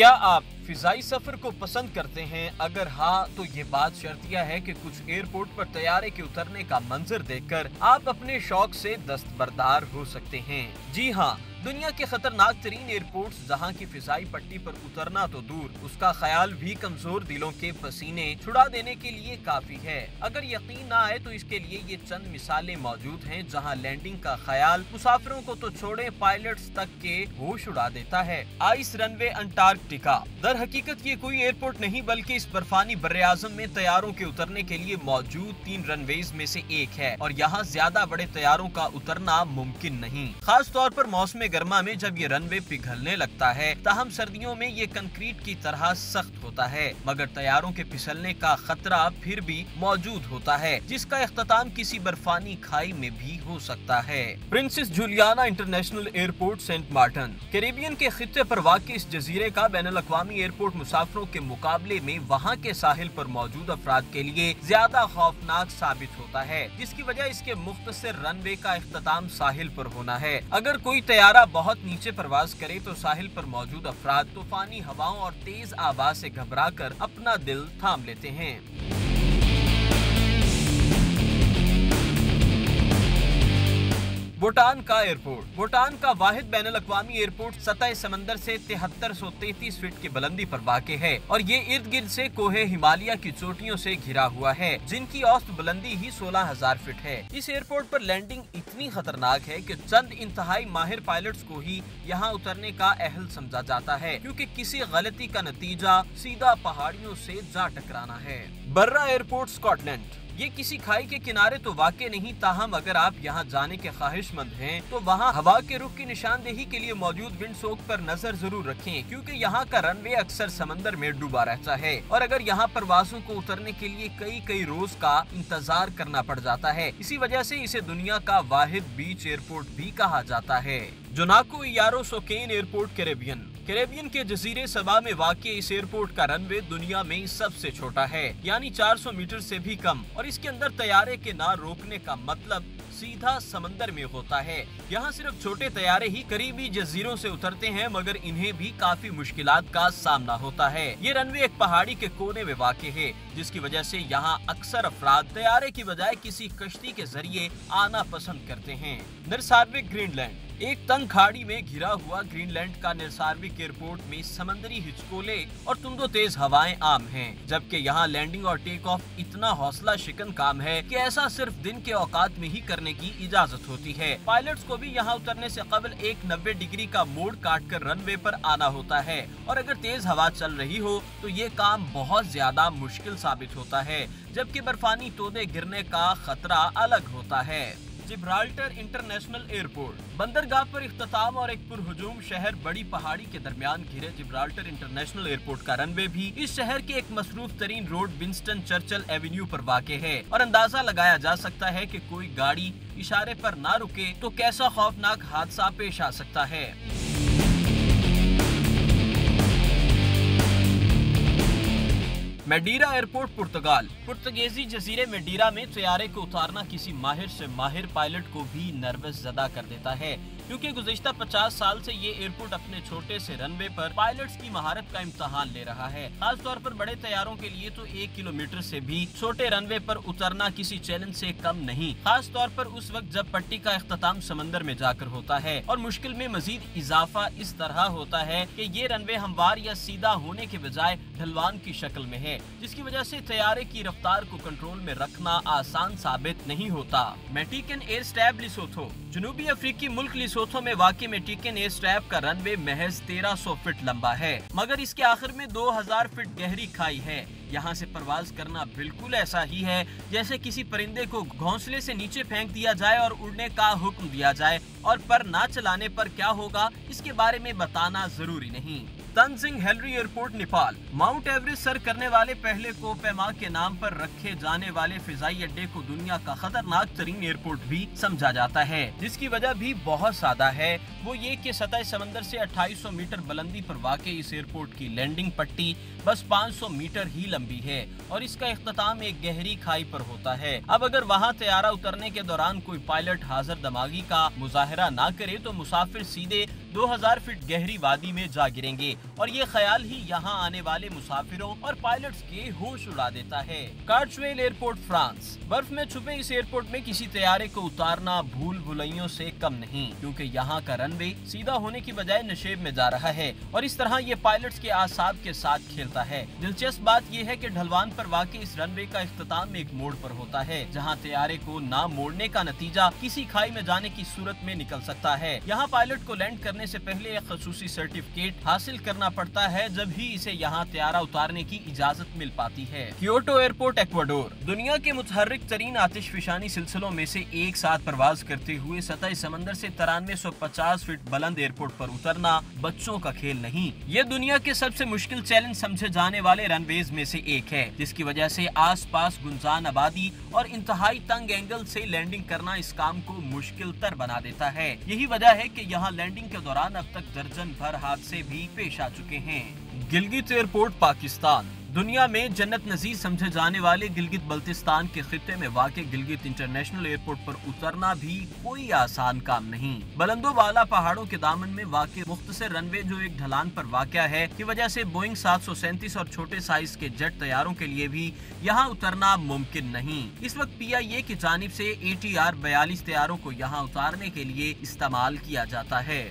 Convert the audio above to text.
क्या आप फिजाई सफर को पसंद करते हैं? अगर हाँ तो ये बात शर्तिया है कि कुछ एयरपोर्ट पर तैयारे के उतरने का मंजर देखकर आप अपने शौक से दस्तबरदार हो सकते हैं। जी हाँ, दुनिया के खतरनाक तरीन एयरपोर्ट्स जहाँ की फिजाई पट्टी पर उतरना तो दूर, उसका ख्याल भी कमजोर दिलों के पसीने छुड़ा देने के लिए काफी है। अगर यकीन ना आए तो इसके लिए ये चंद मिसालें मौजूद हैं जहाँ लैंडिंग का ख्याल मुसाफिरों को तो छोड़े पायलट्स तक के होश उड़ा देता है। Ice runway Antarctica. दर हकीकत ये कोई एयरपोर्ट नहीं बल्कि इस बर्फानी बर्रे-आज़म में तैयारों के उतरने के लिए मौजूद 3 रनवेज में से एक है और यहाँ ज्यादा बड़े तैयारों का उतरना मुमकिन नहीं, खास तौर पर मौसम गर्मा में जब ये रनवे पिघलने लगता है। ताहम सर्दियों में ये कंक्रीट की तरह सख्त होता है, मगर तैयारों के फिसलने का खतरा फिर भी मौजूद होता है, जिसका इख्तिताम किसी बर्फानी खाई में भी हो सकता है। Princess Juliana International Airport Saint Martin. Caribbean के खित्ते पर वाक़ इस जजीरे का बैनुल-अक़वामी एयरपोर्ट मुसाफिरों के मुकाबले में वहाँ के साहिल पर मौजूद अफराद के लिए ज्यादा खौफनाक साबित होता है, जिसकी वजह इसके मुख्तसर रनवे का इख्तिताम साहिल पर होना है। अगर कोई तैयारा बहुत नीचे परवाज करे तो साहिल पर मौजूद अफराद तूफानी हवाओं और तेज आवाज से घबराकर अपना दिल थाम लेते हैं। भूटान का एयरपोर्ट। भूटान का वाहिद बैनुल-अक़वामी एयरपोर्ट सतह समंदर से 7333 फीट की बुलंदी पर वाक़े है और ये इर्द गिर्द से कोहे हिमालय की चोटियों से घिरा हुआ है, जिनकी औसत बुलंदी ही 16,000 फीट है। इस एयरपोर्ट पर लैंडिंग इतनी खतरनाक है कि चंद इंतहाई माहिर पायलट्स को ही यहाँ उतरने का अहल समझा जाता है, क्योंकि किसी गलती का नतीजा सीधा पहाड़ियों से जा टकराना है। बर्रा एयरपोर्ट स्कॉटलैंड। ये किसी खाई के किनारे तो वाक़े नहीं, ताहम अगर आप यहाँ जाने के ख्वाहिशमंद हैं तो वहाँ हवा के रुख की निशानदेही के लिए मौजूद विंडसोक पर नजर जरूर रखें, क्योंकि यहाँ का रनवे अक्सर समंदर में डूबा रहता है और अगर यहाँ परवाज़ों को उतरने के लिए कई रोज का इंतजार करना पड़ जाता है। इसी वजह से इसे दुनिया का वाहिद बीच एयरपोर्ट भी कहा जाता है। जोनाको इयारो सोकेन एयरपोर्ट कैरेबियन। कैरेबियन के जजीरे सबा में वाक़े इस एयरपोर्ट का रनवे दुनिया में सबसे छोटा है, यानी 400 मीटर से भी कम, और इसके अंदर तैयारे के ना रोकने का मतलब सीधा समंदर में होता है। यहाँ सिर्फ छोटे तैयारे ही करीबी जजीरों से उतरते हैं, मगर इन्हें भी काफी मुश्किलात का सामना होता है। ये रनवे एक पहाड़ी के कोने में वाक़े है, जिसकी वजह से यहाँ अक्सर अफराद तैयारे की बजाय किसी कश्ती के जरिए आना पसंद करते हैं। नरसारविक ग्रीनलैंड। एक तंग खाड़ी में घिरा हुआ ग्रीनलैंड का नरसारविक एयरपोर्ट में समंदरी हिचकोले और तुंदो तेज हवाएं आम हैं, जबकि यहाँ लैंडिंग और टेक ऑफ इतना हौसला शिकन काम है कि ऐसा सिर्फ दिन के औकात में ही करने की इजाजत होती है। पायलट्स को भी यहाँ उतरने से कबल एक 90 डिग्री का मोड़ काटकर रनवे पर आना होता है और अगर तेज हवा चल रही हो तो ये काम बहुत ज्यादा मुश्किल साबित होता है, जबकि बर्फानी तोदे गिरने का खतरा अलग होता है। Gibraltar international airport. बंदरगाह पर इख्तिताम और एक पुरहुजूम शहर बड़ी पहाड़ी के दरमियान घिरे जिब्राल्टर इंटरनेशनल एयरपोर्ट का रनवे भी इस शहर के एक मसरूफ तरीन रोड विंस्टन चर्चिल एवेन्यू पर वाक़े है और अंदाजा लगाया जा सकता है कि कोई गाड़ी इशारे पर ना रुके तो कैसा खौफनाक हादसा पेश आ सकता है। मेडीरा एयरपोर्ट पुर्तगाल। पुर्तगेजी जजीरे मेडीरा में तैयारे को उतारना किसी माहिर से माहिर पायलट को भी नर्वस ज़दा कर देता है, क्योंकि गुज़िश्ता 50 साल से ये एयरपोर्ट अपने छोटे से रनवे पर पायलट्स की महारत का इम्तहान ले रहा है। खास तौर पर बड़े तैयारों के लिए तो 1 किलोमीटर से भी छोटे रनवे पर उतरना किसी चैलेंज से कम नहीं, खास तौर पर उस वक्त जब पट्टी का इख्तिताम समंदर में जाकर होता है और मुश्किल में मजीद इजाफा इस तरह होता है कि ये रनवे हमवार या सीधा होने के बजाय ढलवान की शक्ल में है, जिसकी वजह से तैयारे की रफ्तार को कंट्रोल में रखना आसान साबित नहीं होता। मेटिकन एयर स्ट्रैप लिसोथो। जनूबी अफ्रीकी मुल्क लिसोथो में वाक़ मेटिकन एयर स्ट्रैप का रनवे महज 1300 फीट लंबा है, मगर इसके आखिर में 2000 फीट गहरी खाई है। यहाँ से परवाज करना बिल्कुल ऐसा ही है जैसे किसी परिंदे को घोंसले से नीचे फेंक दिया जाए और उड़ने का हुक्म दिया जाए, और पर ना चलाने पर क्या होगा इसके बारे में बताना जरूरी नहीं। Tenzing Hillary airport Nepal. Mount Everest सर करने वाले पहले कोपैमा के नाम पर रखे जाने वाले फिजाई अड्डे को दुनिया का खतरनाक तरीन एयरपोर्ट भी समझा जाता है, जिसकी वजह भी बहुत सादा है। वो ये कि सतह समंदर से 2800 मीटर बुलंदी पर वाक़े इस एयरपोर्ट की लैंडिंग पट्टी बस 500 मीटर ही लंबी है और इसका इख्तिताम एक गहरी खाई पर होता है। अब अगर वहाँ तैयारा उतरने के दौरान कोई पायलट हाजिर दमागी का मुजाहरा ना करे तो मुसाफिर सीधे 2000 फीट गहरी वादी में जा गिरेंगे और ये ख्याल ही यहाँ आने वाले मुसाफिरों और पायलट्स के होश उड़ा देता है। कार्चवेल एयरपोर्ट, फ्रांस। बर्फ में छुपे इस एयरपोर्ट में किसी तैयारे को उतारना भूल भुलैयों से कम नहीं, क्योंकि यहाँ का रनवे सीधा होने की बजाय नशेब में जा रहा है और इस तरह ये पायलट्स के आसाब के साथ खेलता है। दिलचस्प बात यह है कि ढलवान पर वाक़ई इस रनवे का इख्तिताम एक मोड़ पर होता है, जहाँ तैयारे को ना मोड़ने का नतीजा किसी खाई में जाने की सूरत में निकल सकता है। यहाँ पायलट को लैंड करने से पहले एक खसूसी सर्टिफिकेट हासिल करना पड़ता है, जब ही इसे यहाँ तैयारा उतारने की इजाजत मिल पाती है। Kyoto airport, Ecuador. दुनिया के मुतहर्रिक तरीन आतिशफशानी सिलसिलों में से एक साथ परवाज करते हुए सतह समंदर से 9350 फीट बुलंद एयरपोर्ट पर उतरना बच्चों का खेल नहीं। ये दुनिया के सबसे मुश्किल चैलेंज समझे जाने वाले रनवेज में से एक है, जिसकी वजह से आस पास गुंजान आबादी और इंतहाई तंग एंगल से लैंडिंग करना इस काम को मुश्किल तर बना देता है। यही वजह है कि यहाँ लैंडिंग के दौरान अब तक दर्जन भर हादसे भी पेश आ चुके हैं। गिलगित एयरपोर्ट, पाकिस्तान। दुनिया में जन्नत नजीर समझे जाने वाले गिलगित बल्तिस्तान के खित्ते में वाक़े गिलगित इंटरनेशनल एयरपोर्ट पर उतरना भी कोई आसान काम नहीं। बुलंदो वाला पहाड़ों के दामन में वाक़े मुख्तसर रनवे जो एक ढलान पर वाक़या है की वजह से बोइंग 737 और छोटे साइज के जेट तैयारों के लिए भी यहाँ उतरना मुमकिन नहीं। इस वक्त PIA की जानिब से ATR 42 तैयारों को यहाँ उतारने के लिए इस्तेमाल किया जाता है।